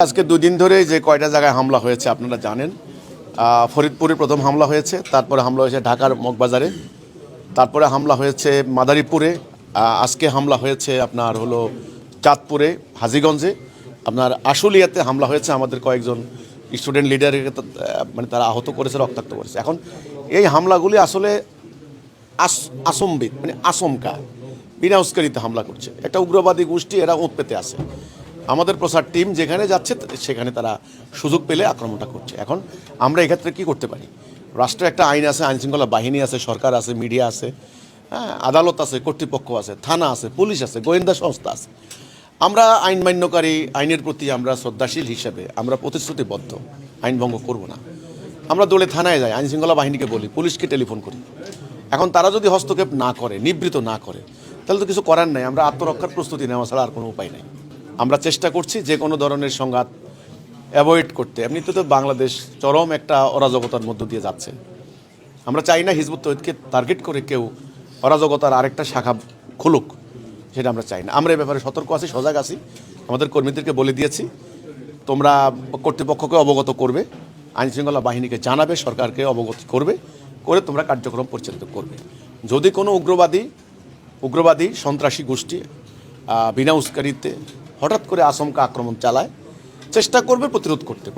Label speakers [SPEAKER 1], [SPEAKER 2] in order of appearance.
[SPEAKER 1] আজকে দুদিন ধরে যে কয়টা জায়গায় হামলা হয়েছে আপনারা জানেন। ফরিদপুরে প্রথম হামলা হয়েছে, তারপরে হামলা হয়েছে ঢাকার মগবাজারে, তারপরে হামলা হয়েছে মাদারীপুরে, আজকে হামলা হয়েছে আপনার হলো চাঁদপুরে, হাজীগঞ্জে, আপনার আশুলিয়াতে হামলা হয়েছে। আমাদের কয়েকজন স্টুডেন্ট লিডারকে মানে তারা আহত করেছে, রক্তাক্ত করেছে। এখন এই হামলাগুলি আসলে আসম্বিত, মানে আচমকা বিনা উস্কানিতে হামলা করছে একটা উগ্রবাদী গোষ্ঠী। এরা ওঁত পেতে আছে। আমাদের প্রচার টিম যেখানে যাচ্ছে সেখানে তারা সুযোগ পেলে আক্রমণটা করছে। এখন আমরা এক্ষেত্রে কী করতে পারি? রাষ্ট্রে একটা আইন আছে, আইনশৃঙ্খলা বাহিনী আছে, সরকার আছে, মিডিয়া আছে, হ্যাঁ, আদালত আছে, কর্তৃপক্ষ আছে, থানা আছে, পুলিশ আছে, গোয়েন্দা সংস্থা আছে। আমরা আইন মান্যকারী, আইনের প্রতি আমরা শ্রদ্ধাশীল হিসেবে আমরা প্রতিশ্রুতিবদ্ধ, আইন ভঙ্গ করব না। আমরা দলে থানায় যাই, আইনশৃঙ্খলা বাহিনীকে বলি, পুলিশকে টেলিফোন করি। এখন তারা যদি হস্তক্ষেপ না করে, নিবৃত না করে, তাহলে তো কিছু করার নাই। আমরা আত্মরক্ষার প্রস্তুতি নেওয়া ছাড়া আর কোনো উপায় নেই। আমরা চেষ্টা করছি যে কোনো ধরনের সংঘাত অ্যাভয়েড করতে। এমনিতে তো বাংলাদেশ চরম একটা অরাজকতার মধ্য দিয়ে যাচ্ছে। আমরা চাই না হিজবুত তৌহিদকে টার্গেট করে কেউ অরাজকতার আরেকটা শাখা খুলুক, সেটা আমরা চাই না। আমরা এই ব্যাপারে সতর্ক আছি, সজাগ আছি। আমাদের কর্মীদেরকে বলে দিয়েছি, তোমরা কর্তৃপক্ষকে অবগত করবে, আইনশৃঙ্খলা বাহিনীকে জানাবে, সরকারকে অবগত করবে, করে তোমরা কার্যক্রম পরিচালিত করবে। যদি কোনো উগ্রবাদী সন্ত্রাসী গোষ্ঠী বিনা উস্কানিতে হঠাৎ করে আচমকা আক্রমণ চালায়, চেষ্টা করবে প্রতিহত করতে।